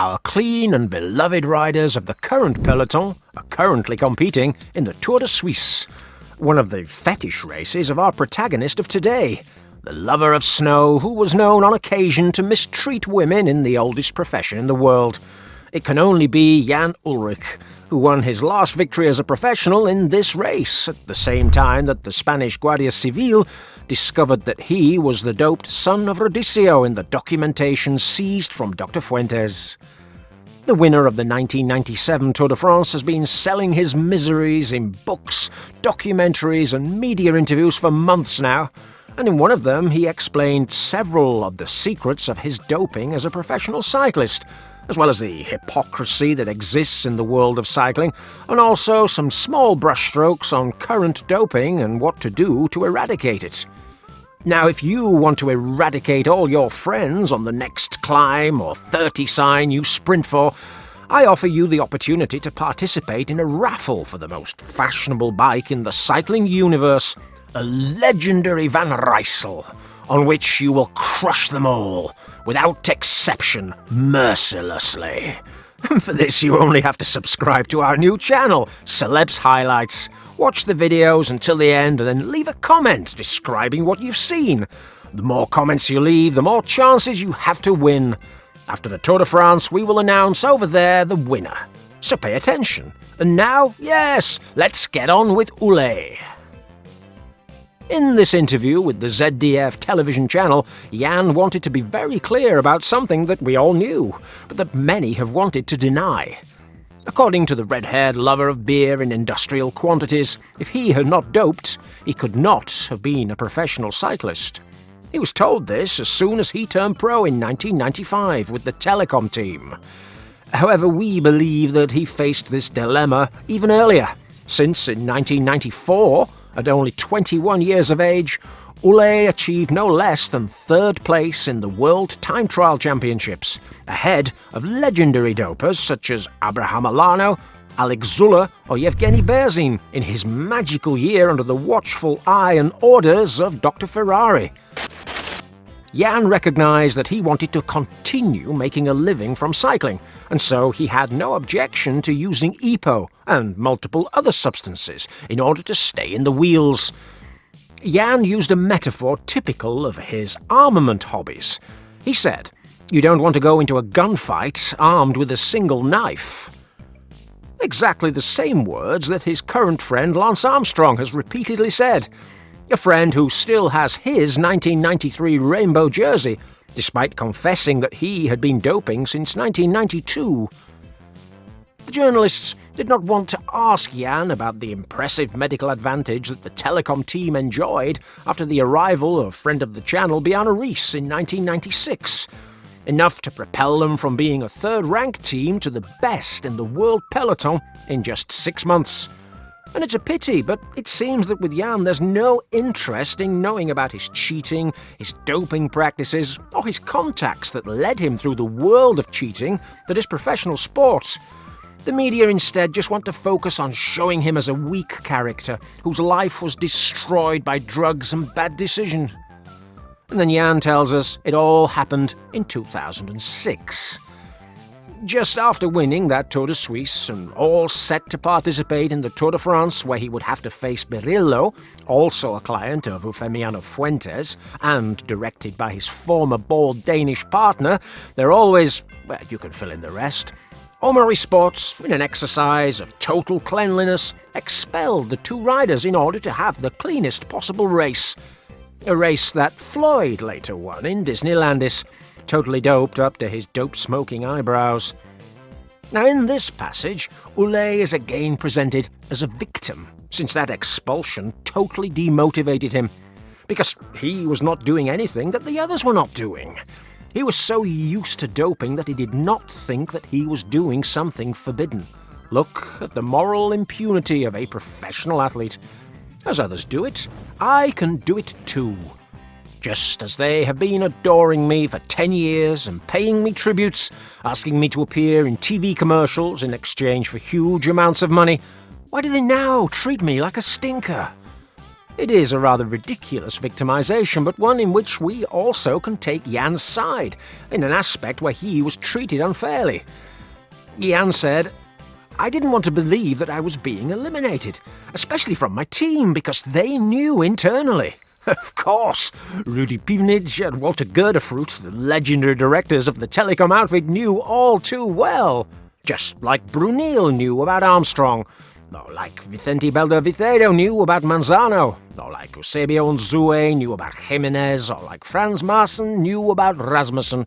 our clean and beloved riders of the current peloton are currently competing in the Tour de Suisse, one of the fetish races of our protagonist of today, the lover of snow who was known on occasion to mistreat women in the oldest profession in the world. It can only be Jan Ullrich, who won his last victory as a professional in this race, at the same time that the Spanish Guardia Civil discovered that he was the doped son of Rodicio in the documentation seized from Dr. Fuentes. The winner of the 1997 Tour de France has been selling his miseries in books, documentaries and media interviews for months now, and in one of them he explained several of the secrets of his doping as a professional cyclist, as well as the hypocrisy that exists in the world of cycling, and also some small brushstrokes on current doping and what to do to eradicate it. Now, if you want to eradicate all your friends on the next climb or 30 sign you sprint for, I offer you the opportunity to participate in a raffle for the most fashionable bike in the cycling universe, a legendary Van Rysel, on which you will crush them all, without exception, mercilessly. For this, you only have to subscribe to our new channel, Celebs Highlights. Watch the videos until the end and then leave a comment describing what you've seen. The more comments you leave, the more chances you have to win. After the Tour de France, we will announce over there the winner. So pay attention. And now, yes, let's get on with Ullrich. In this interview with the ZDF television channel, Jan wanted to be very clear about something that we all knew, but that many have wanted to deny. According to the red-haired lover of beer in industrial quantities, if he had not doped, he could not have been a professional cyclist. He was told this as soon as he turned pro in 1995 with the telecom team. However, we believe that he faced this dilemma even earlier, since in 1994, at only 21 years of age, Ullrich achieved no less than third place in the World Time Trial Championships, ahead of legendary dopers such as Abraham Alano, Alex Zuller or Yevgeny Berzin in his magical year under the watchful eye and orders of Dr. Ferrari. Jan recognized that he wanted to continue making a living from cycling, and so he had no objection to using EPO and multiple other substances in order to stay in the wheels. Jan used a metaphor typical of his armament hobbies. He said, "You don't want to go into a gunfight armed with a single knife." Exactly the same words that his current friend Lance Armstrong has repeatedly said. A friend who still has his 1993 rainbow jersey, despite confessing that he had been doping since 1992. The journalists did not want to ask Jan about the impressive medical advantage that the telecom team enjoyed after the arrival of friend of the channel Bjarne Riis in 1996, enough to propel them from being a third-ranked team to the best in the world peloton in just 6 months. And it's a pity, but it seems that with Jan there's no interest in knowing about his cheating, his doping practices, or his contacts that led him through the world of cheating that is professional sports. The media instead just want to focus on showing him as a weak character whose life was destroyed by drugs and bad decisions. And then Jan tells us it all happened in 2006. Just after winning that Tour de Suisse and all set to participate in the Tour de France, where he would have to face Berillo, also a client of Eufemiano Fuentes, and directed by his former bald Danish partner, they're always, well, you can fill in the rest. Omari Sports, in an exercise of total cleanliness, expelled the two riders in order to have the cleanest possible race. A race that Floyd later won in Disneylandis, totally doped up to his dope-smoking eyebrows. Now in this passage, Ullrich is again presented as a victim, since that expulsion totally demotivated him, because he was not doing anything that the others were not doing. He was so used to doping that he did not think that he was doing something forbidden. Look at the moral impunity of a professional athlete. As others do it, I can do it too. Just as they have been adoring me for 10 years and paying me tributes, asking me to appear in TV commercials in exchange for huge amounts of money, why do they now treat me like a stinker? It is a rather ridiculous victimization, but one in which we also can take Jan's side, in an aspect where he was treated unfairly. Jan said, "I didn't want to believe that I was being eliminated, especially from my team, because they knew internally." Of course, Rudy Pivnich and Walter Gerdefruit, the legendary directors of the telecom outfit, knew all too well. Just like Brunel knew about Armstrong, or like Vicente Beldavicedo knew about Manzano, or like Eusebio Unzue knew about Jimenez, or like Franz Maassen knew about Rasmussen.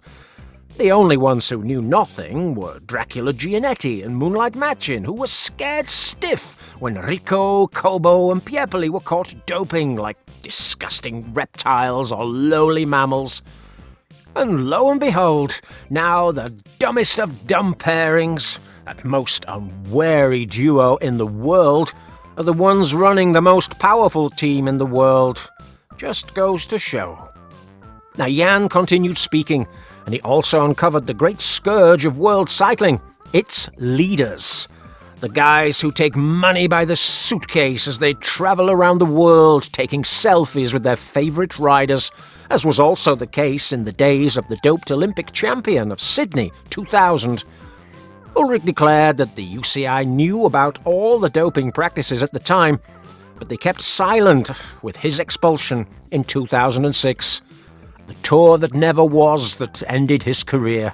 The only ones who knew nothing were Dracula Gianetti and Moonlight Machin, who were scared stiff when Rico, Kobo, and Piepoli were caught doping like disgusting reptiles or lowly mammals. And lo and behold, now the dumbest of dumb pairings, that most unwary duo in the world, are the ones running the most powerful team in the world. Just goes to show. Now Jan continued speaking, and he also uncovered the great scourge of world cycling, its leaders. The guys who take money by the suitcase as they travel around the world taking selfies with their favourite riders, as was also the case in the days of the doped Olympic champion of Sydney 2000. Ullrich declared that the UCI knew about all the doping practices at the time, but they kept silent with his expulsion in 2006. The tour that never was, that ended his career.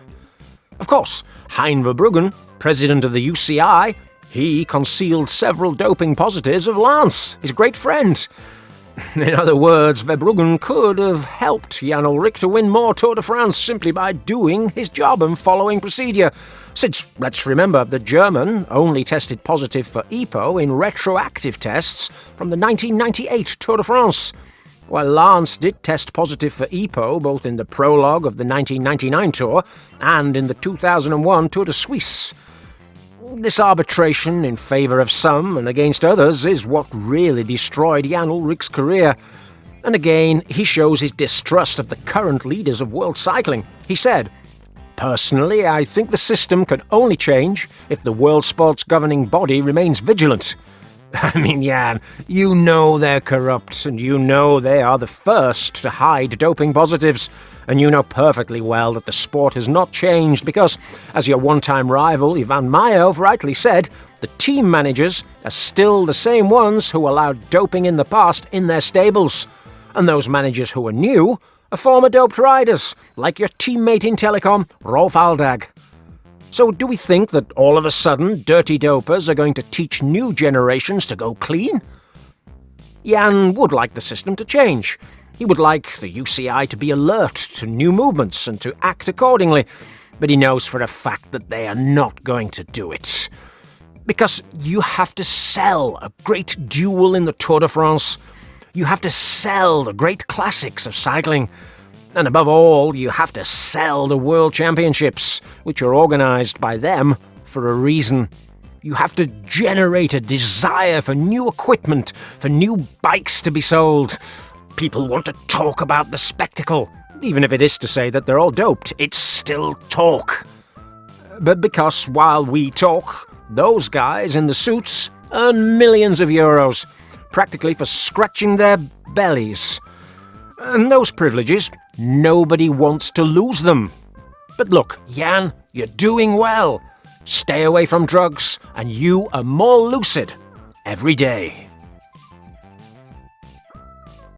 Of course, Hein Verbruggen, president of the UCI, he concealed several doping positives of Lance, his great friend. In other words, Verbruggen could have helped Jan Ullrich to win more Tour de France simply by doing his job and following procedure, since, let's remember, the German only tested positive for EPO in retroactive tests from the 1998 Tour de France, while Lance did test positive for EPO both in the prologue of the 1999 Tour and in the 2001 Tour de Suisse. This arbitration in favour of some and against others is what really destroyed Jan Ullrich's career. And again, he shows his distrust of the current leaders of world cycling. He said, "Personally, I think the system can only change if the world sports governing body remains vigilant." I mean, Jan, you know they're corrupt, and you know they are the first to hide doping positives, and you know perfectly well that the sport has not changed because, as your one-time rival Ivan Mayev rightly said, the team managers are still the same ones who allowed doping in the past in their stables. And those managers who are new are former doped riders, like your teammate in telecom, Rolf Aldag. So do we think that all of a sudden dirty dopers are going to teach new generations to go clean? Jan would like the system to change. He would like the UCI to be alert to new movements and to act accordingly, but he knows for a fact that they are not going to do it. Because you have to sell a great duel in the Tour de France. You have to sell the great classics of cycling. And above all, you have to sell the World Championships, which are organised by them for a reason. You have to generate a desire for new equipment, for new bikes to be sold. People want to talk about the spectacle. Even if it is to say that they're all doped, it's still talk. But because while we talk, those guys in the suits earn millions of euros, practically for scratching their bellies. And those privileges, nobody wants to lose them. But look, Jan, you're doing well. Stay away from drugs, and you are more lucid every day.